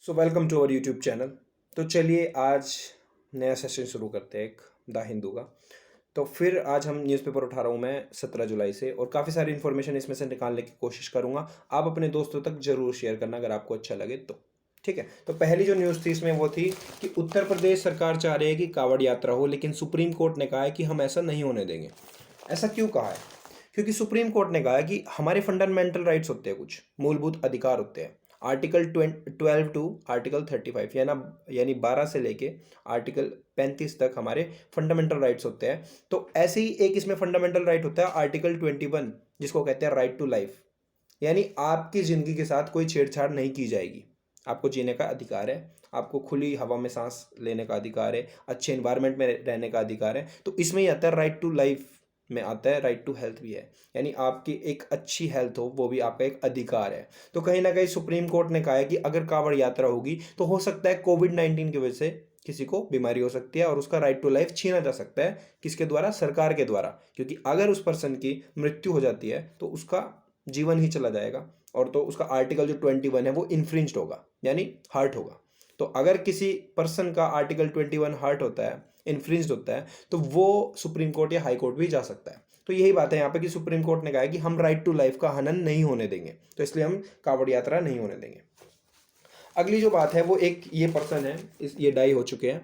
Welcome to our YouTube channel. तो चलिए आज नया सेशन शुरू करते हैं एक द हिंदू का। तो फिर आज हम न्यूज़पेपर उठा रहा हूँ मैं 17 जुलाई से, और काफ़ी सारी इन्फॉर्मेशन इसमें से निकालने की कोशिश करूँगा। आप अपने दोस्तों तक ज़रूर शेयर करना अगर आपको अच्छा लगे तो। ठीक है, तो पहली जो न्यूज़ थी इसमें वो थी कि उत्तर प्रदेश सरकार चाह रही है कि कांवड़ यात्रा हो, लेकिन सुप्रीम कोर्ट ने कहा है कि हम ऐसा नहीं होने देंगे। ऐसा क्यों कहा है? क्योंकि सुप्रीम कोर्ट ने कहा है कि हमारे फंडामेंटल राइट्स होते हैं, कुछ मूलभूत अधिकार होते हैं। आर्टिकल 12 टू आर्टिकल 35 यानी 12 से लेके आर्टिकल 35 तक हमारे फंडामेंटल राइट्स होते हैं। तो ऐसे ही एक इसमें फंडामेंटल राइट होता है आर्टिकल 21, जिसको कहते हैं राइट टू लाइफ। यानी आपकी ज़िंदगी के साथ कोई छेड़छाड़ नहीं की जाएगी। आपको जीने का अधिकार है, आपको खुली हवा में सांस लेने का अधिकार है, अच्छे इन्वायरमेंट में रहने का अधिकार है। तो इसमें ही आता है राइट टू लाइफ, में आता है राइट टू हेल्थ भी है। यानी आपकी एक अच्छी हेल्थ हो, वो भी आपका एक अधिकार है। तो कहीं ना कहीं सुप्रीम कोर्ट ने कहा है कि अगर कांवड़ यात्रा होगी तो हो सकता है कोविड-19 की वजह से किसी को बीमारी हो सकती है और उसका राइट टू लाइफ छीना जा सकता है। किसके द्वारा? सरकार के द्वारा। क्योंकि अगर उस पर्सन की मृत्यु हो जाती है तो उसका जीवन ही चला जाएगा, और तो उसका आर्टिकल जो 21 है वो इन्फ्रिंज्ड होगा, यानी हर्ट होगा। तो अगर किसी पर्सन का आर्टिकल 21 हर्ट होता है, इन्फ्रिंज्ड होता है, तो वो सुप्रीम कोर्ट या हाई कोर्ट भी जा सकता है। तो यही बात है यहाँ पे कि सुप्रीम कोर्ट ने कहा है कि हम राइट टू लाइफ का हनन नहीं होने देंगे, तो इसलिए हम कांवड़ यात्रा नहीं होने देंगे। अगली जो बात है वो एक ये पर्सन है, ये डाई हो चुके हैं,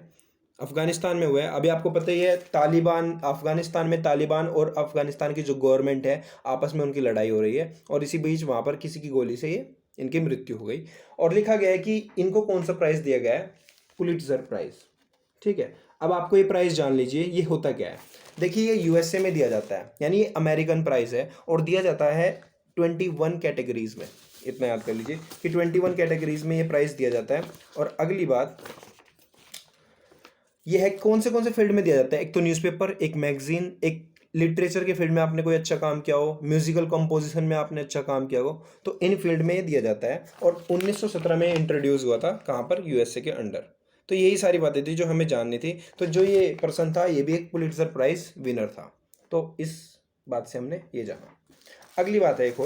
अफगानिस्तान में हुआ है। अभी आपको पता ही है, तालिबान अफगानिस्तान में, तालिबान और अफगानिस्तान की जो गवर्नमेंट है आपस में उनकी लड़ाई हो रही है, और इसी बीच वहाँ पर किसी की गोली से ये इनकी मृत्यु हो गई। और लिखा गया है कि इनको कौन सा प्राइज़ दिया गया है? Pulitzer prize. ठीक है, अब आपको ये प्राइज़ जान लीजिए ये होता क्या है। देखिए, ये यूएसए में दिया जाता है, यानी ये अमेरिकन प्राइज़ है, और दिया जाता है 21 कैटेगरीज में। इतना याद कर लीजिए कि 21 कैटेगरीज में ये प्राइज़ दिया जाता है। और अगली बात ये है कौन से फील्ड में दिया जाता है। एक तो न्यूज़पेपर, एक मैगजीन, एक लिटरेचर के फील्ड में आपने कोई अच्छा काम किया हो, म्यूजिकल कंपोजिशन में आपने अच्छा काम किया हो, तो इन फील्ड में ये दिया जाता है। और 1917 में इंट्रोड्यूस हुआ था, कहाँ पर? यूएसए के अंडर। तो यही सारी बातें थी जो हमें जाननी थी। तो जो ये पर्सन था ये भी एक पुलिट्जर प्राइज विनर था। तो इस बात से हमने ये जाना। अगली बात है एक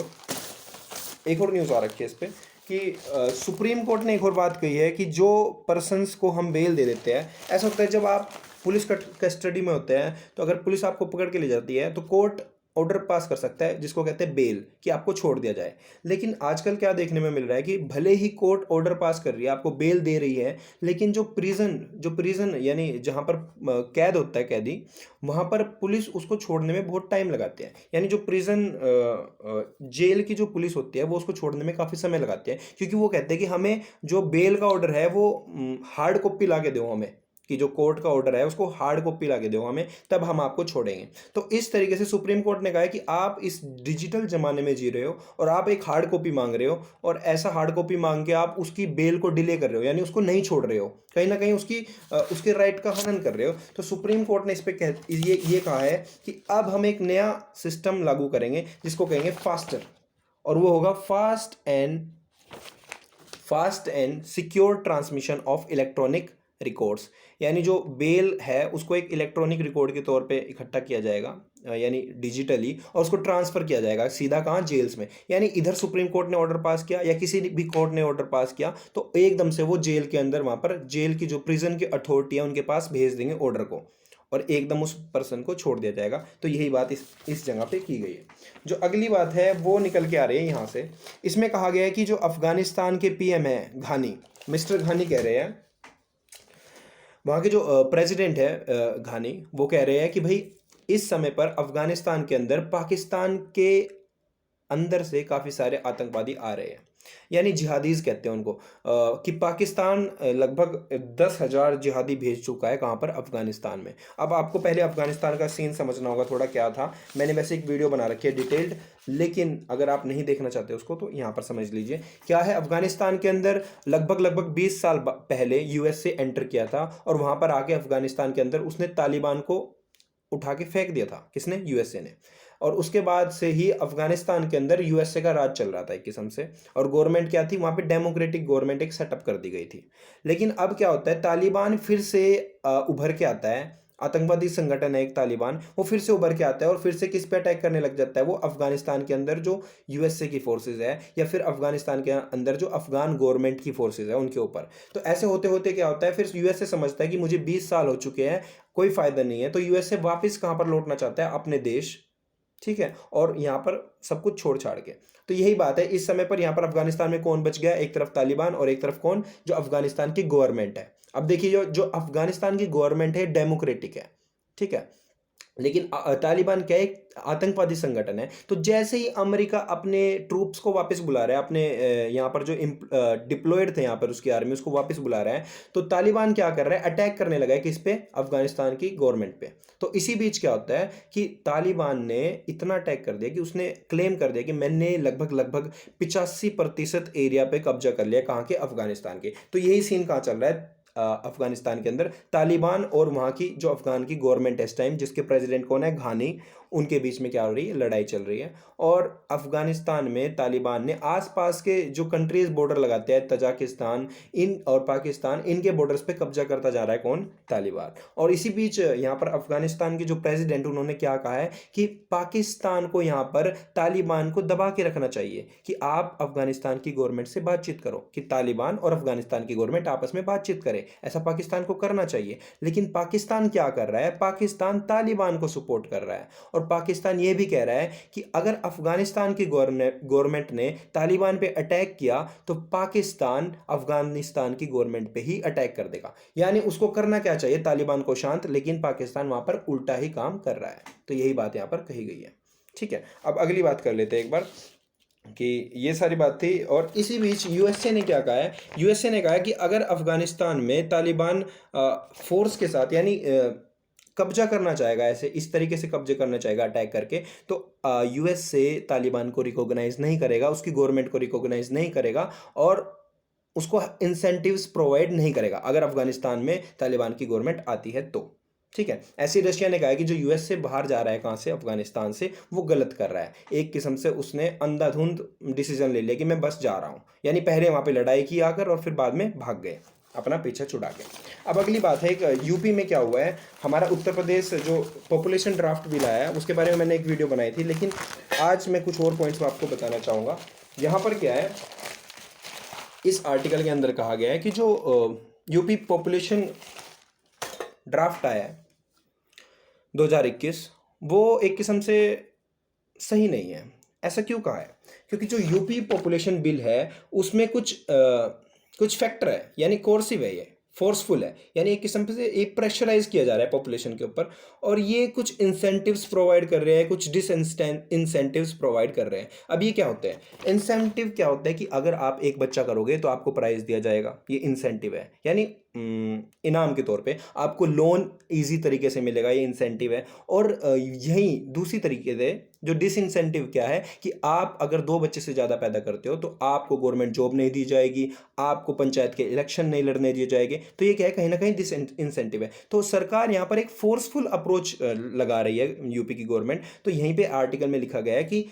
और न्यूज़ आ रखी है इस पर कि सुप्रीम कोर्ट ने एक और बात कही है कि जो पर्सन्स को हम बेल दे देते हैं, ऐसा होता है जब आप पुलिस कस्टडी में होते हैं, तो अगर पुलिस आपको पकड़ के ले जाती है तो कोर्ट ऑर्डर पास कर सकता है जिसको कहते हैं बेल, कि आपको छोड़ दिया जाए। लेकिन आजकल क्या देखने में मिल रहा है कि भले ही कोर्ट ऑर्डर पास कर रही है, आपको बेल दे रही है, लेकिन जो प्रिजन यानी जहाँ पर कैद होता है कैदी, वहाँ पर पुलिस उसको छोड़ने में बहुत टाइम लगाते हैं। यानी जो प्रिजन जेल की जो पुलिस होती है वो उसको छोड़ने में काफ़ी समय लगाते हैं, क्योंकि वो कहते हैं कि हमें जो बेल का ऑर्डर है वो हार्ड कॉपी ला के दो हमें, कि जो कोर्ट का ऑर्डर है उसको हार्ड कॉपी ला के दो हमें, तब हम आपको छोड़ेंगे। तो इस तरीके से सुप्रीम कोर्ट ने कहा है कि आप इस डिजिटल जमाने में जी रहे हो और आप एक हार्ड कॉपी मांग रहे हो, और ऐसा हार्ड कॉपी मांग के आप उसकी बेल को डिले कर रहे हो, यानी उसको नहीं छोड़ रहे हो, कहीं ना कहीं उसके राइट का हनन कर रहे हो। तो सुप्रीम कोर्ट ने इस पे ये कहा है कि अब हम एक नया सिस्टम लागू करेंगे जिसको कहेंगे फास्टर, और वो होगा fast and secure transmission of electronic records. यानी जो बेल है उसको एक इलेक्ट्रॉनिक रिकॉर्ड के तौर पे इकट्ठा किया जाएगा, यानी डिजिटली, और उसको ट्रांसफर किया जाएगा सीधा कहाँ? जेल्स में। यानी इधर सुप्रीम कोर्ट ने ऑर्डर पास किया या किसी भी कोर्ट ने ऑर्डर पास किया तो एकदम से वो जेल के अंदर, वहाँ पर जेल की जो प्रिजन की अथॉरिटी है उनके पास भेज देंगे ऑर्डर को, और एकदम उस पर्सन को छोड़ दिया जाएगा। तो यही बात इस जगह पे की गई है। जो अगली बात है वो निकल के आ रही है यहाँ से। इसमें कहा गया है कि जो अफगानिस्तान के पीएम है घानी, मिस्टर घानी कह रहे हैं, वहाँ के जो प्रेसिडेंट है घानी, वो कह रहे हैं कि भाई इस समय पर अफगानिस्तान के अंदर पाकिस्तान के अंदर से काफ़ी सारे आतंकवादी आ रहे हैं, यानी जिहादीज कहते हैं उनको, कि पाकिस्तान लगभग 10,000 जिहादी भेज चुका है कहाँ पर? अफगानिस्तान में। अब आपको पहले अफगानिस्तान का सीन समझना होगा थोड़ा क्या था। मैंने वैसे एक वीडियो बना रखी है डिटेल्ड, लेकिन अगर आप नहीं देखना चाहते उसको तो यहाँ पर समझ लीजिए क्या है। अफगानिस्तान के अंदर लगभग 20 साल पहले यूएसए एंटर किया था, और वहाँ पर आके अफगानिस्तान के अंदर उसने तालिबान को उठा के फेंक दिया था। किसने? यूएसए ने। और उसके बाद से ही अफगानिस्तान के अंदर यूएसए का राज चल रहा था एक किस्म से, और गवर्नमेंट क्या थी वहाँ पे? डेमोक्रेटिक गवर्नमेंट एक सेटअप कर दी गई थी। लेकिन अब क्या होता है, तालिबान फिर से उभर के आता है आतंकवादी संगठन है एक तालिबान, वो फिर से उभर के आता है और फिर से किस पे अटैक करने लग जाता है, वो अफगानिस्तान के अंदर जो यूएसए की फोर्सेज है या फिर अफगानिस्तान के अंदर जो अफगान गवर्नमेंट की फोर्सेज है उनके ऊपर। तो ऐसे होते होते क्या होता है, फिर यूएसए समझता है कि मुझे 20 साल हो चुके हैं, कोई फायदा नहीं है, तो यूएसए वापस कहाँ पर लौटना चाहता है, अपने देश। ठीक है, और यहाँ पर सब कुछ छोड़ छाड़ के। तो यही बात है, इस समय पर यहाँ पर अफगानिस्तान में कौन बच गया, एक तरफ तालिबान और एक तरफ कौन, जो अफगानिस्तान की गवर्नमेंट है। अब देखिए जो जो अफगानिस्तान की गवर्नमेंट है डेमोक्रेटिक है, ठीक है, लेकिन तालिबान क्या है, एक आतंकवादी संगठन है। तो जैसे ही अमेरिका अपने ट्रूप्स को वापस बुला रहा है, अपने यहाँ पर जो डिप्लॉयड थे यहाँ पर उसकी आर्मी, उसको वापस बुला रहा है, तो तालिबान क्या कर रहा है, अटैक करने लगा है किस पे, अफगानिस्तान की गवर्नमेंट पे। तो इसी बीच क्या होता है कि तालिबान ने इतना अटैक कर दिया कि उसने क्लेम कर दिया कि मैंने लगभग लगभग 85% एरिया पे कब्जा कर लिया, कहाँ के, अफगानिस्तान के। तो यही सीन कहाँ चल रहा है, अफगानिस्तान के अंदर तालिबान और वहाँ की जो अफगान की गवर्नमेंट है इस टाइम, जिसके प्रेसिडेंट कौन है, घानी, उनके बीच में क्या हो रही है, लड़ाई चल रही है। और अफगानिस्तान में तालिबान ने आसपास के जो कंट्रीज बॉर्डर लगाते हैं, तजाकिस्तान इन और पाकिस्तान, इनके बॉर्डर्स पे कब्जा करता जा रहा है कौन, तालिबान। और इसी बीच यहाँ पर अफगानिस्तान के जो प्रेसिडेंट, उन्होंने क्या कहा है कि पाकिस्तान को यहाँ पर तालिबान को दबा के रखना चाहिए, कि आप अफगानिस्तान की गवर्नमेंट से बातचीत करो, कि तालिबान और अफगानिस्तान की गवर्नमेंट आपस में बातचीत करे, ऐसा पाकिस्तान को करना चाहिए। लेकिन पाकिस्तान क्या कर रहा है, पाकिस्तान तालिबान को सपोर्ट कर रहा है, और पाकिस्तान ये भी कह रहा है कि अगर अफगानिस्तान की गवर्नमेंट ने तालिबान पे अटैक किया तो पाकिस्तान अफगानिस्तान की गवर्नमेंट पे ही अटैक कर देगा। यानी उसको करना क्या चाहिए, तालिबान को शांत, लेकिन पाकिस्तान वहां पर उल्टा ही काम कर रहा है। तो यही बात यहां पर कही गई है। ठीक है, अब अगली बात कर लेते हैं एक बार, कि ये सारी बात थी। और इसी बीच यूएसए ने क्या कहा है, यूएसए ने कहा है कि अगर अफगानिस्तान में तालिबान फोर्स के साथ, यानी कब्जा करना चाहेगा, ऐसे इस तरीके से कब्जे करना चाहेगा अटैक करके, तो यूएसए तालिबान को रिकॉग्नाइज नहीं करेगा, उसकी गवर्नमेंट को रिकॉग्नाइज नहीं करेगा, और उसको इंसेंटिव्स प्रोवाइड नहीं करेगा अगर अफगानिस्तान में तालिबान की गवर्नमेंट आती है तो। ठीक है, ऐसी रशिया ने कहा है कि जो यूएस से बाहर जा रहा है, कहाँ से, अफगानिस्तान से, वो गलत कर रहा है। एक किस्म से उसने अंधाधुंध डिसीजन ले लिया कि मैं बस जा रहा हूँ, यानी पहले वहाँ पे लड़ाई की आकर और फिर बाद में भाग गए अपना पीछा छुड़ा के। अब अगली बात है, एक यूपी में क्या हुआ है, हमारा उत्तर प्रदेश जो पॉपुलेशन ड्राफ्ट बिल आया है उसके बारे में मैंने एक वीडियो बनाई थी, लेकिन आज मैं कुछ और पॉइंट्स आपको बताना चाहूँगा। यहाँ पर क्या है, इस आर्टिकल के अंदर कहा गया है कि जो यूपी पॉपुलेशन ड्राफ्ट आया है 2021, वो एक किस्म से सही नहीं है। ऐसा क्यों कहा है, क्योंकि जो यूपी पॉपुलेशन बिल है उसमें कुछ फैक्टर है, यानी कोर्सिव है, ये फोर्सफुल है, यानी एक किस्म से एक प्रेशराइज किया जा रहा है पॉपुलेशन के ऊपर, और ये कुछ इंसेंटिव्स प्रोवाइड कर रहे हैं, कुछ इंसेंटिव्स प्रोवाइड कर रहे हैं। अब ये क्या होते हैं, इंसेंटिव क्या होता है कि अगर आप एक बच्चा करोगे तो आपको प्राइज दिया जाएगा, ये इंसेंटिव है, यानी इनाम के तौर पे आपको लोन इजी तरीके से मिलेगा, ये इंसेंटिव है। और यही दूसरी तरीके से जो डिसइंसेंटिव क्या है कि आप अगर 2 बच्चे से ज़्यादा पैदा करते हो तो आपको गवर्नमेंट जॉब नहीं दी जाएगी, आपको पंचायत के इलेक्शन नहीं लड़ने दिए जाएंगे। तो ये क्या है, कहीं ना कहीं डिसइंसेंटिव है। तो सरकार यहाँ पर एक फोर्सफुल अप्रोच लगा रही है यूपी की गवर्नमेंट। तो यहीं पे आर्टिकल में लिखा गया है कि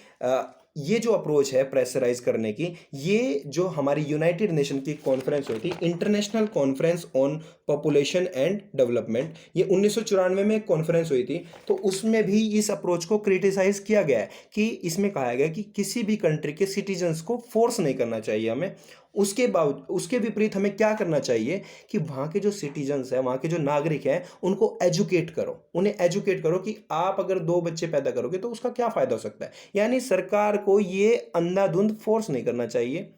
ये जो अप्रोच है प्रेशराइज करने की, ये जो हमारी यूनाइटेड नेशन की कॉन्फ्रेंस हुई थी, international conference on population and development, ये 1994 में एक कॉन्फ्रेंस हुई थी, तो उसमें भी इस अप्रोच को क्रिटिसाइज किया गया है कि इसमें कहा गया कि किसी भी कंट्री के सिटीजन्स को फोर्स नहीं करना चाहिए हमें। उसके विपरीत हमें क्या करना चाहिए कि वहाँ के जो सिटीजन्स हैं, वहाँ के जो नागरिक हैं, उनको एजुकेट करो, उन्हें एजुकेट करो कि आप अगर 2 बच्चे पैदा करोगे तो उसका क्या फ़ायदा हो सकता है। यानी सरकार को ये अंधाधुंध फोर्स नहीं करना चाहिए,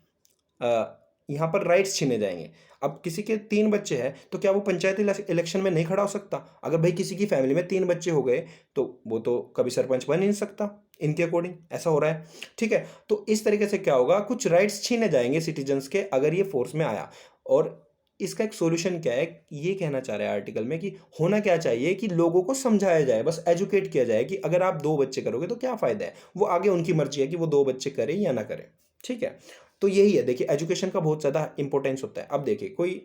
यहाँ पर राइट्स छीने जाएंगे। अब किसी के 3 बच्चे हैं तो क्या वो पंचायती इलेक्शन में नहीं खड़ा हो सकता? अगर भाई किसी की फैमिली में 3 बच्चे हो गए तो वो तो कभी सरपंच बन ही नहीं सकता, इनके अकॉर्डिंग ऐसा हो रहा है। ठीक है, तो इस तरीके से क्या होगा, कुछ राइट्स छीने जाएंगे सिटीजन्स के अगर ये फोर्स में आया। और इसका एक सॉल्यूशन क्या है, ये कहना चाह रहा है आर्टिकल में कि होना क्या चाहिए कि लोगों को समझाया जाए, बस एजुकेट किया जाए कि अगर आप 2 बच्चे करोगे तो क्या फ़ायदा है। वो आगे उनकी मर्जी है कि वो 2 बच्चे करें या ना करें। ठीक है, तो यही है, देखिए एजुकेशन का बहुत ज़्यादा इंपॉर्टेंस होता है। अब देखिए कोई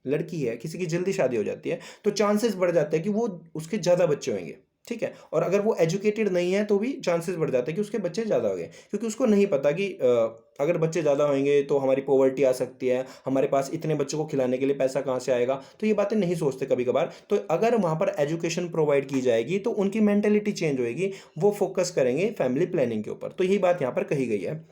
लड़की है, किसी की जल्दी शादी हो जाती है तो चांसेस बढ़ जाते हैं कि वो उसके ज़्यादा बच्चे होंगे। ठीक है। और अगर वो एजुकेटेड नहीं है तो भी चांसेस बढ़ जाते हैं कि उसके बच्चे ज़्यादा हो गए, क्योंकि उसको नहीं पता कि अगर बच्चे ज़्यादा होंगे तो हमारी पॉवर्टी आ सकती है, हमारे पास इतने बच्चों को खिलाने के लिए पैसा कहाँ से आएगा, तो ये बातें नहीं सोचते कभी कभार। तो अगर वहाँ पर एजुकेशन प्रोवाइड की जाएगी तो उनकी मेंटेलिटी चेंज होएगी, वो फोकस करेंगे फैमिली प्लानिंग के ऊपर। तो यही बात यहाँ पर कही गई है।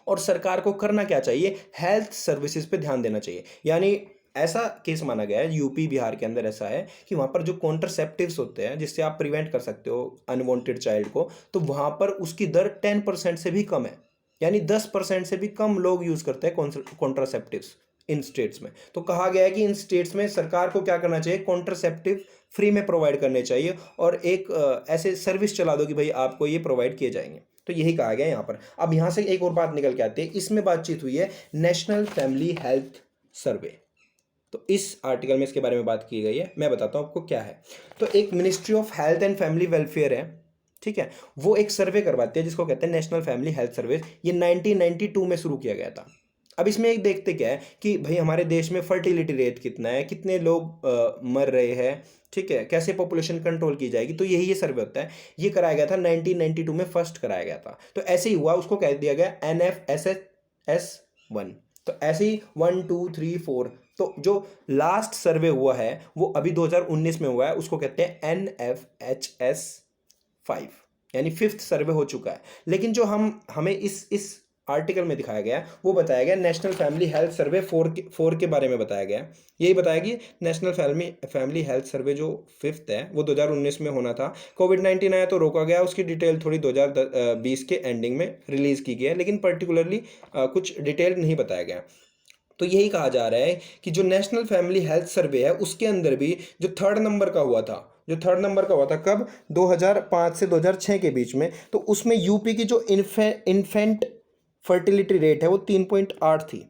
और सरकार को करना क्या चाहिए, हेल्थ सर्विसेज पे ध्यान देना चाहिए। यानी ऐसा केस माना गया है, यूपी बिहार के अंदर ऐसा है कि वहाँ पर जो कॉन्ट्रासेप्टिव्स होते हैं जिससे आप प्रिवेंट कर सकते हो अनवांटेड चाइल्ड को, तो वहाँ पर उसकी दर 10% से भी कम है। यानी 10% से भी कम लोग यूज़ करते हैं कॉन्ट्रासेप्टिव्स इन स्टेट्स में। तो कहा गया है कि इन स्टेट्स में सरकार को क्या करना चाहिए, कॉन्ट्रासेप्टिव फ्री में प्रोवाइड करने चाहिए, और एक ऐसे सर्विस चला दो कि भाई आपको ये प्रोवाइड किए जाएंगे। तो यही कहा गया है यहाँ पर। अब यहाँ से एक और बात निकल के आती है, इसमें बातचीत हुई है नेशनल फैमिली हेल्थ सर्वे। तो इस आर्टिकल में इसके बारे में बात की गई है, मैं बताता हूँ आपको क्या है। तो एक ministry of health and family welfare है, ठीक है, वो एक सर्वे करवाती है जिसको कहते हैं नेशनल फैमिली हेल्थ सर्वे। ये 1992 में शुरू किया गया था। अब इसमें एक देखते क्या है कि भाई हमारे देश में फर्टिलिटी रेट कितना है, कितने लोग मर रहे हैं, ठीक है, कैसे पॉपुलेशन कंट्रोल की जाएगी। तो यही ये सर्वे होता है। ये कराया गया था 1992 में, फर्स्ट कराया गया था। तो ऐसे ही हुआ, उसको कह दिया गया NFSS1। तो ऐसे ही 1 2 3 4। तो जो लास्ट सर्वे हुआ है वो अभी 2019 में हुआ है, उसको कहते हैं NFHS5, यानी फिफ्थ सर्वे हो चुका है। लेकिन जो हमें इस आर्टिकल में दिखाया गया वो बताया गया नेशनल फैमिली हेल्थ सर्वे 4 के बारे में बताया गया। यही बताया कि नेशनल फैमिली हेल्थ सर्वे जो फिफ्थ है वो 2019 में होना था। कोविड-19 आया तो रोका गया, उसकी डिटेल थोड़ी 2020 के एंडिंग में रिलीज की गई है, लेकिन पर्टिकुलरली कुछ डिटेल नहीं बताया गया। तो यही कहा जा रहा है कि जो नेशनल फैमिली हेल्थ सर्वे है उसके अंदर भी जो थर्ड नंबर का हुआ था, कब, 2005 से 2006 के बीच में, तो उसमें यूपी की जो इन्फेंट फर्टिलिटी रेट है वो 3.8 थी।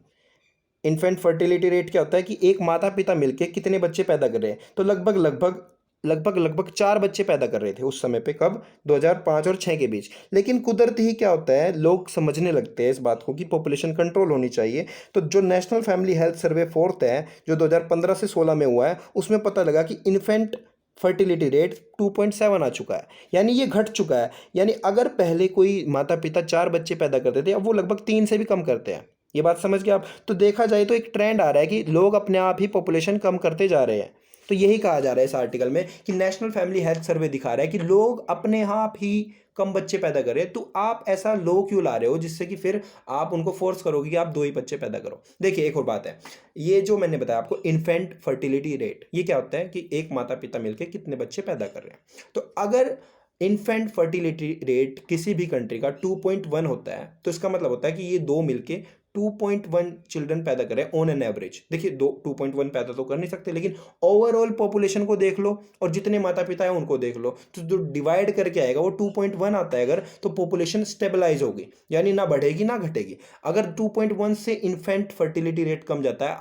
इन्फेंट फर्टिलिटी रेट क्या होता है कि एक माता पिता मिलके कितने बच्चे पैदा कर रहे हैं, तो लगभग 4 बच्चे पैदा कर रहे थे उस समय पे, कब, 2005 और 6 के बीच। लेकिन कुदरती ही क्या होता है, लोग समझने लगते हैं इस बात को कि पॉपुलेशन कंट्रोल होनी चाहिए। तो जो national family health survey fourth है जो 2015 से 16 में हुआ है, उसमें पता लगा कि इन्फेंट फर्टिलिटी रेट 2.7 आ चुका है, यानी ये घट चुका है। यानी अगर पहले कोई माता पिता 4 बच्चे पैदा करते थे, अब वो लगभग 3 से भी कम करते हैं। ये बात समझ गए आप। तो देखा जाए तो एक ट्रेंड आ रहा है कि लोग अपने आप ही पॉपुलेशन कम करते जा रहे हैं। तो यही कहा जा रहा है इस आर्टिकल में कि नेशनल फैमिली हेल्थ सर्वे दिखा रहा है कि लोग अपने आप ही कम बच्चे पैदा कर रहे हैं। तो आप ऐसा लो क्यों ला रहे हो जिससे कि फिर आप उनको फोर्स करोगे कि आप 2 ही बच्चे पैदा करो। देखिए एक और बात है, ये जो मैंने बताया आपको इन्फेंट फर्टिलिटी रेट, ये क्या होता है कि एक माता पिता मिलकर कितने बच्चे पैदा कर रहे हैं। तो अगर इन्फेंट फर्टिलिटी रेट किसी भी कंट्री का 2.1 होता है तो इसका मतलब होता है कि ये दो मिलके 2.1 चिल्ड्रन पैदा करें ऑन एन एवरेज। देखिए 2.1 पैदा तो कर नहीं सकते, लेकिन ओवरऑल पॉपुलेशन को देख लो और जितने माता पिता हैं उनको देख लो, तो जो डिवाइड करके आएगा वो 2.1 आता है अगर, तो पॉपुलेशन स्टेबलाइज होगी, यानी ना बढ़ेगी ना घटेगी। अगर 2.1 से इन्फेंट फर्टिलिटी रेट कम जाता है,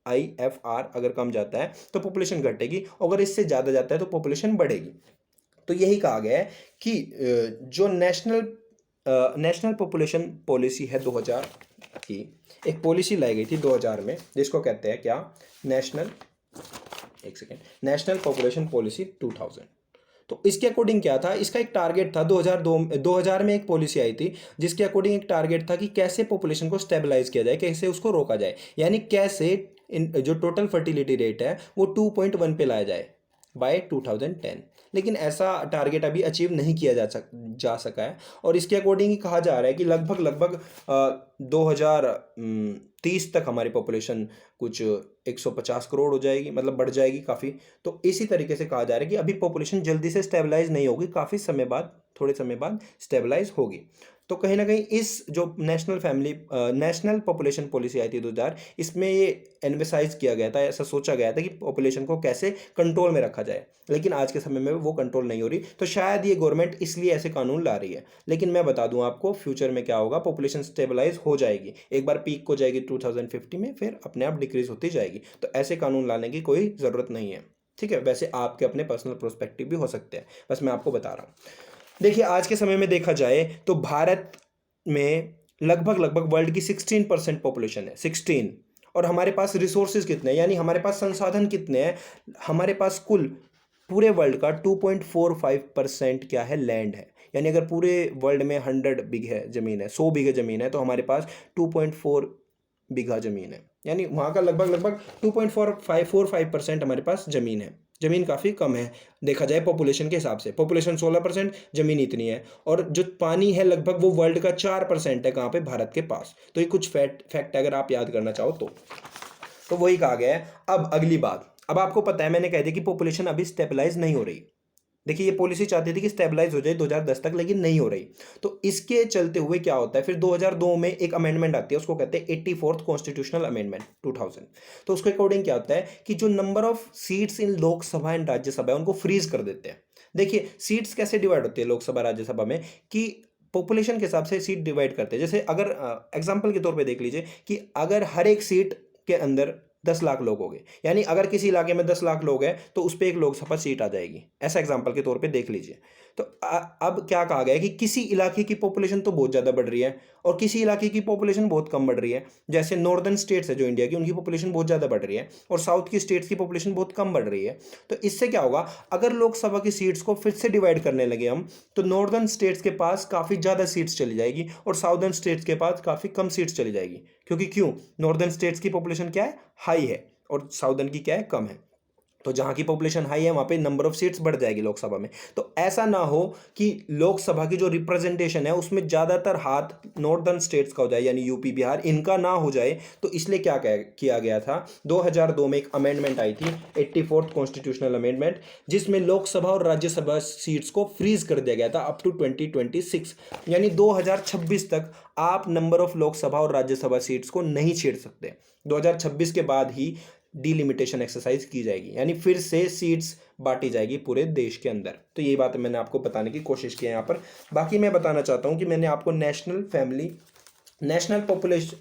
IFR अगर कम जाता है तो पॉपुलेशन घटेगी, अगर इससे ज़्यादा जाता है तो पॉपुलेशन बढ़ेगी। तो यही कहा गया है कि जो नेशनल पॉपुलेशन पॉलिसी है 2000 की, एक पॉलिसी लाई गई थी 2000 में जिसको कहते हैं क्या, नेशनल पॉपुलेशन पॉलिसी 2000। तो इसके अकॉर्डिंग क्या था, इसका एक टारगेट था। 2000 में एक पॉलिसी आई थी जिसके अकॉर्डिंग एक टारगेट था कि कैसे पॉपुलेशन को स्टेबलाइज किया जाए, कैसे उसको रोका जाए, यानी कैसे जो टोटल फर्टिलिटी रेट है वो 2.1 पे लाया जाए बाय 2010। लेकिन ऐसा टारगेट अभी अचीव नहीं किया जा सका है। और इसके अकॉर्डिंग ही कहा जा रहा है कि लगभग 2030 तक हमारी पॉपुलेशन कुछ 150 करोड़ हो जाएगी, मतलब बढ़ जाएगी काफ़ी। तो इसी तरीके से कहा जा रहा है कि अभी पॉपुलेशन जल्दी से स्टेबलाइज नहीं होगी, काफ़ी समय बाद, थोड़े समय बाद स्टेबलाइज होगी। तो कहीं ना कहीं इस जो नेशनल पॉपुलेशन पॉलिसी आई थी 2000, इसमें ये एम्फसाइज किया गया था, ऐसा सोचा गया था कि पॉपुलेशन को कैसे कंट्रोल में रखा जाए। लेकिन आज के समय में वो कंट्रोल नहीं हो रही, तो शायद ये गवर्नमेंट इसलिए ऐसे कानून ला रही है। लेकिन मैं बता दूं आपको फ्यूचर में क्या होगा, पॉपुलेशन स्टेबलाइज हो जाएगी, एक बार पीक को जाएगी 2050 में, फिर अपने आप डिक्रीज होती जाएगी। तो ऐसे कानून लाने की कोई ज़रूरत नहीं है, ठीक है। वैसे आपके अपने पर्सनल प्रोस्पेक्टिव भी हो सकते हैं, बस मैं आपको बता रहा हूँ। देखिए आज के समय में देखा जाए तो भारत में लगभग वर्ल्ड की 16% पॉपुलेशन है, 16। और हमारे पास रिसोर्सेज कितने हैं, यानी हमारे पास संसाधन कितने हैं, हमारे पास कुल पूरे वर्ल्ड का 2.45% क्या है, लैंड है। यानी अगर पूरे वर्ल्ड में 100 बीघे ज़मीन है, 100 बीघे ज़मीन है, तो हमारे पास 2.4 बीघा ज़मीन है। यानी वहाँ का लगभग लगभग 2.45% हमारे पास ज़मीन है। ज़मीन काफ़ी कम है देखा जाए पॉपुलेशन के हिसाब से। पॉपुलेशन 16%, ज़मीन इतनी है। और जो पानी है लगभग वो वर्ल्ड का 4% है, कहाँ पे, भारत के पास। तो ये कुछ फैक्ट अगर आप याद करना चाहो तो वही कहा गया है। अब अगली बात, अब आपको पता है मैंने कह दिया कि पॉपुलेशन अभी स्टेबलाइज नहीं हो रही। देखिए ये पॉलिसी चाहती थी कि स्टेबलाइज हो जाए 2010 तक, लेकिन नहीं हो रही। तो इसके चलते हुए क्या होता है, फिर 2002 में एक अमेंडमेंट आती है, उसको कहते हैं 84th कॉन्स्टिट्यूशनल अमेंडमेंट 2000। तो उसके अकॉर्डिंग क्या होता है कि जो number of seats in Lok Sabha and Rajya Sabha है उनको फ्रीज कर देते हैं। देखिए सीट्स कैसे डिवाइड होती है लोकसभा राज्यसभा में, कि पॉपुलेशन के हिसाब से सीट डिवाइड करते हैं। जैसे अगर एग्जाम्पल के तौर पे देख लीजिए कि अगर हर एक सीट के अंदर 10 लाख लोग हो गए, यानी अगर किसी इलाके में 10 लाख लोग हैं तो उस पर एक लोकसभा सीट आ जाएगी, ऐसा एग्जाम्पल के तौर पे देख लीजिए। तो अब क्या कहा गया है कि किसी इलाके की पॉपुलेशन तो बहुत ज़्यादा बढ़ रही है और किसी इलाके की पॉपुलेशन बहुत कम बढ़ रही है। जैसे नॉर्दर्न स्टेट्स है जो इंडिया की, उनकी पॉपुलेशन बहुत ज़्यादा बढ़ रही है और साउथ की स्टेट्स की पॉपुलेशन बहुत कम बढ़ रही है। तो इससे क्या होगा, अगर लोकसभा की सीट्स को फिर से डिवाइड करने लगे हम, तो नॉर्दर्न स्टेट्स के पास काफ़ी ज़्यादा सीट्स चली जाएगी और साउदर्न स्टेट्स के पास काफ़ी कम सीट्स चली जाएगी। क्योंकि क्यों, नॉर्दर्न स्टेट्स की पॉपुलेशन क्या है, हाई है, और साउदर्न की क्या है, कम है। तो जहां की पॉपुलेशन हाई है वहां पे नंबर ऑफ सीट्स बढ़ जाएगी लोकसभा में। तो ऐसा ना हो कि लोकसभा की जो रिप्रेजेंटेशन है उसमें ज्यादातर हाथ नॉर्दर्न स्टेट्स का हो जाए, यानी यूपी बिहार इनका ना हो जाए। तो इसलिए क्या किया गया था, 2002 में एक अमेंडमेंट आई थी, 84th कॉन्स्टिट्यूशनल अमेंडमेंट, जिसमें लोकसभा और राज्यसभा सीट्स को फ्रीज कर दिया गया था अप टू 2026। यानी 2026 तक आप नंबर ऑफ लोकसभा और राज्यसभा सीट्स को नहीं छेड़ सकते। 2026 के बाद ही डिलिमिटेशन एक्सरसाइज की जाएगी, यानी फिर से सीट्स बांटी जाएगी पूरे देश के अंदर। तो ये बात मैंने आपको बताने की कोशिश की है यहाँ पर। बाकी मैं बताना चाहता हूँ कि मैंने आपको नेशनल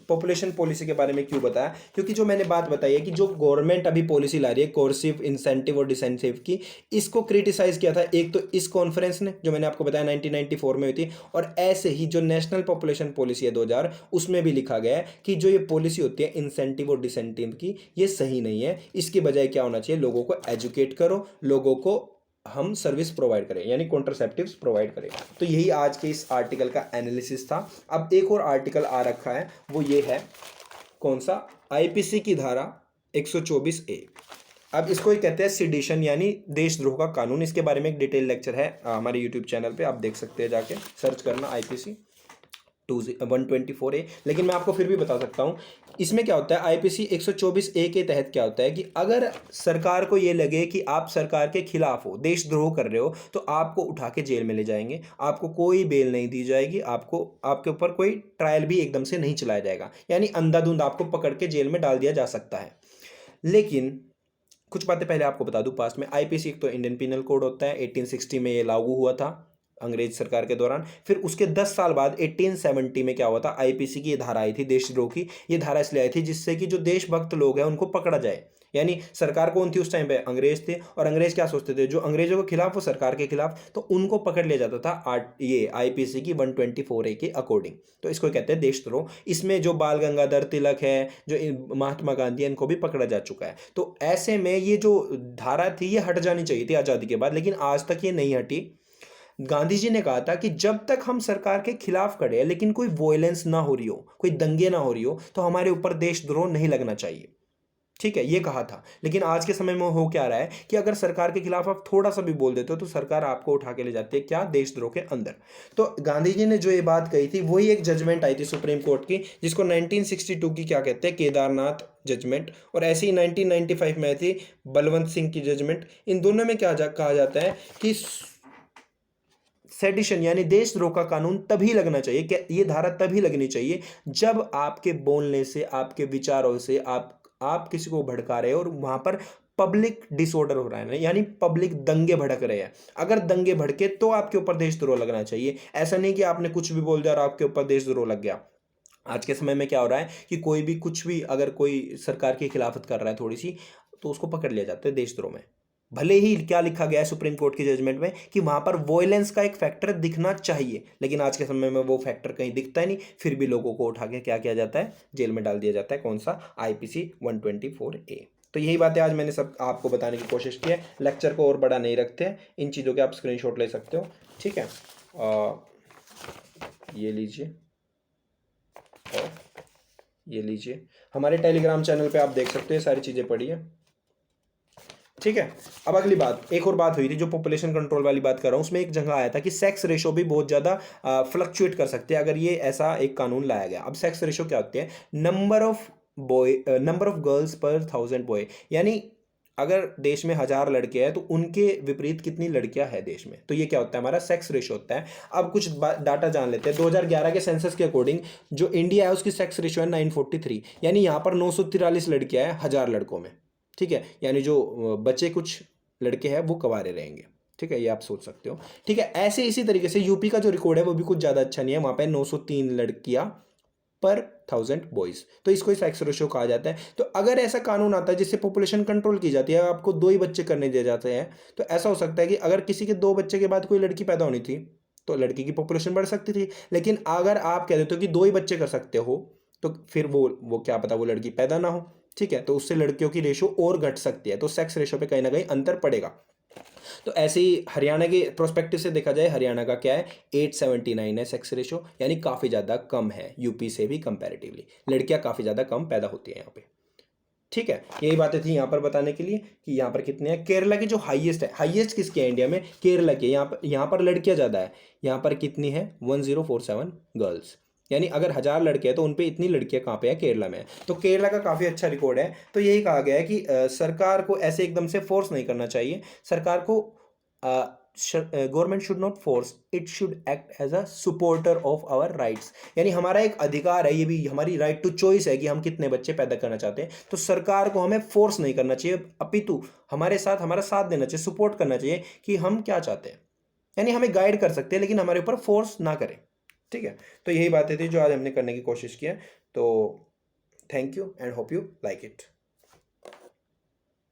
पॉपुलेशन पॉलिसी के बारे में क्यों बताया, क्योंकि जो मैंने बात बताई है कि जो गवर्नमेंट अभी पॉलिसी ला रही है कोर्सिव, इंसेंटिव और डिसेंटिव की, इसको क्रिटिसाइज किया था एक तो इस कॉन्फ्रेंस ने जो मैंने आपको बताया 1994 में हुई थी, और ऐसे ही जो नेशनल पॉपुलेशन पॉलिसी है 2000, उसमें भी लिखा गया है कि जो ये पॉलिसी होती है इंसेंटिव और डिसेंटिव की, ये सही नहीं है। इसकी बजाय क्या होना चाहिए, लोगों को एजुकेट करो, लोगों को हम सर्विस प्रोवाइड करें, यानी कॉन्ट्रासेप्टिव्स प्रोवाइड करें। तो यही आज के इस आर्टिकल का एनालिसिस था। अब एक और आर्टिकल आ रखा है, वो ये है, कौन सा, आईपीसी की धारा 124A। अब इसको ही कहते हैं सिडिशन, यानी देशद्रोह का कानून। इसके बारे में एक डिटेल लेक्चर है हमारे यूट्यूब चैनल पे, आप देख सकते हैं, जाके सर्च करना आईपीसी 124A। लेकिन मैं आपको फिर भी बता सकता हूँ इसमें क्या होता है। आईपीसी 124A के तहत क्या होता है कि अगर सरकार को ये लगे कि आप सरकार के खिलाफ हो, देशद्रोह कर रहे हो, तो आपको उठा के जेल में ले जाएंगे, आपको कोई बेल नहीं दी जाएगी, आपको आपके ऊपर कोई ट्रायल भी एकदम से नहीं चलाया जाएगा, यानी अंधाधुंध आपको पकड़ के जेल में डाल दिया जा सकता है। लेकिन कुछ बातें पहले आपको बता दूं, पास्ट में आईपीसी एक तो इंडियन पिनल कोड होता है, 1860 में ये लागू हुआ था अंग्रेज सरकार के दौरान। फिर उसके 10 साल बाद 1870 में क्या हुआ था, आईपीसी की ये धारा आई थी देशद्रोह की। ये धारा इसलिए आई थी जिससे कि जो देशभक्त लोग हैं उनको पकड़ा जाए। यानी सरकार कौन थी उस टाइम पे, अंग्रेज थे, और अंग्रेज क्या सोचते थे, जो अंग्रेजों के खिलाफ वो सरकार के खिलाफ, तो उनको पकड़ लिया जाता था ये आईपीसी की 124A के अकॉर्डिंग। तो इसको कहते हैं देशद्रोह। इसमें जो बाल गंगाधर तिलक है, जो महात्मा गांधी है, इनको भी पकड़ा जा चुका है। तो ऐसे में ये जो धारा थी ये हट जानी चाहिए थी आज़ादी के बाद, लेकिन आज तक ये नहीं हटी। गांधी जी ने कहा था कि जब तक हम सरकार के खिलाफ खड़े हैं लेकिन कोई वॉयलेंस ना हो रही हो, कोई दंगे ना हो रही हो, तो हमारे ऊपर देशद्रोह नहीं लगना चाहिए। ठीक है, ये कहा था। लेकिन आज के समय में हो क्या रहा है कि अगर सरकार के खिलाफ आप थोड़ा सा भी बोल देते हो तो सरकार आपको उठा के ले जाती है, क्या, देशद्रोह के अंदर। तो गांधी जी ने जो ये बात कही थी वही एक जजमेंट आई थी सुप्रीम कोर्ट की, जिसको 1962 की क्या कहते हैं, केदारनाथ जजमेंट। और ऐसे ही 1995 में आई थी बलवंत सिंह की जजमेंट। इन दोनों में क्या कहा जाता है कि सेडिशन यानी देशद्रोह का कानून तभी लगना चाहिए, क्या ये धारा तभी लगनी चाहिए जब आपके बोलने से, आपके विचारों से आप किसी को भड़का रहे हो और वहां पर पब्लिक डिसऑर्डर हो रहा है ना, यानी पब्लिक दंगे भड़क रहे हैं। अगर दंगे भड़के तो आपके ऊपर देशद्रोह लगना चाहिए। ऐसा नहीं कि आपने कुछ भी बोल दिया और आपके ऊपर देशद्रोह लग गया। आज के समय में क्या हो रहा है कि कोई भी कुछ भी, अगर कोई सरकार की खिलाफत कर रहा है थोड़ी सी, तो उसको पकड़ लिया जाता है देशद्रोह में। भले ही क्या लिखा गया है सुप्रीम कोर्ट की जजमेंट में कि वहां पर वॉयलेंस का एक फैक्टर दिखना चाहिए, लेकिन आज के समय में वो फैक्टर कहीं दिखता ही नहीं। फिर भी लोगों को उठा के क्या किया जाता है, जेल में डाल दिया जाता है। कौन सा, आईपीसी 124A। तो यही बातें आज मैंने सब आपको बताने की कोशिश की है। लेक्चर को और बड़ा नहीं रखते हैं, इन चीज़ों के आप स्क्रीनशॉट ले सकते हो, ठीक है। ये लीजिए और ये लीजिए, हमारे टेलीग्राम चैनल पे आप देख सकते हो, ये सारी चीज़ें पढ़ी है, ठीक है। अब अगली बात, एक और बात हुई थी जो पॉपुलेशन कंट्रोल वाली बात कर रहा हूँ, उसमें एक जगह आया था कि सेक्स रेशो भी बहुत ज़्यादा फ्लक्चुएट कर सकते हैं अगर ये ऐसा एक कानून लाया गया। अब सेक्स रेशो क्या होते हैं? नंबर ऑफ गर्ल्स पर 1000 बॉय, यानी अगर देश में 1000 लड़के हैं तो उनके विपरीत कितनी लड़कियां हैं देश में, तो ये क्या होता है? हमारा सेक्स रेशो होता है। अब कुछ डाटा जान लेते हैं। 2011 के सेंसस के अकॉर्डिंग जो इंडिया है उसकी सेक्स रेशो है 943, यानी यहाँ पर 943 लड़कियां हैं 1000 लड़कों में, ठीक है। यानी जो बचे कुछ लड़के हैं वो कवारे रहेंगे, ठीक है, ये आप सोच सकते हो, ठीक है। ऐसे इसी तरीके से यूपी का जो रिकॉर्ड है वो भी कुछ ज़्यादा अच्छा नहीं है, वहाँ पे 903 लड़कियां पर 1000 बॉयज, तो इसको ही सेक्स रेशो कहा जाता है। तो अगर ऐसा कानून आता है जिससे पॉपुलेशन कंट्रोल की जाती है, आपको 2 ही बच्चे करने दिए जाते हैं, तो ऐसा हो सकता है कि अगर किसी के 2 बच्चे के बाद कोई लड़की पैदा होनी थी तो लड़की की पॉपुलेशन बढ़ सकती थी, लेकिन अगर आप कह देते हो कि 2 ही बच्चे कर सकते हो तो फिर वो क्या पता वो लड़की पैदा ना हो, ठीक है, तो उससे लड़कियों की रेशो और घट सकती है, तो सेक्स रेशो पे कहीं ना कहीं अंतर पड़ेगा। तो ऐसे ही हरियाणा के प्रोस्पेक्टिव से देखा जाए, हरियाणा का क्या है, 879 है सेक्स रेशो, यानी काफ़ी ज़्यादा कम है यूपी से भी कंपैरेटिवली, लड़कियां काफ़ी ज़्यादा कम पैदा होती है यहाँ पे, ठीक है। यही बातें थी यहाँ पर बताने के लिए कि यहाँ पर कितने हैं। केरला की जो हाईएस्ट है, हाईएस्ट किसकी है इंडिया में? केरला की। यहाँ पर लड़कियाँ ज़्यादा है, यहाँ पर कितनी है? 1047 गर्ल्स, यानी अगर 1000 लड़के हैं तो उनपे इतनी लड़कियां कहाँ पे है? केरला में है। तो केरला का काफ़ी अच्छा रिकॉर्ड है। तो यही कहा गया है कि सरकार को ऐसे एकदम से फोर्स नहीं करना चाहिए। सरकार को government should not force, it should act as a supporter of our rights, यानी हमारा एक अधिकार है, ये भी हमारी राइट टू चॉइस है कि हम कितने बच्चे पैदा करना चाहते हैं। तो सरकार को हमें फोर्स नहीं करना चाहिए, अपितु हमारे साथ हमारा साथ देना चाहिए, सपोर्ट करना चाहिए कि हम क्या चाहते हैं, यानी हमें गाइड कर सकते हैं लेकिन हमारे ऊपर फोर्स ना करें, ठीक है। तो यही बातें थी जो आज हमने करने की कोशिश की है। तो thank you and hope you like it.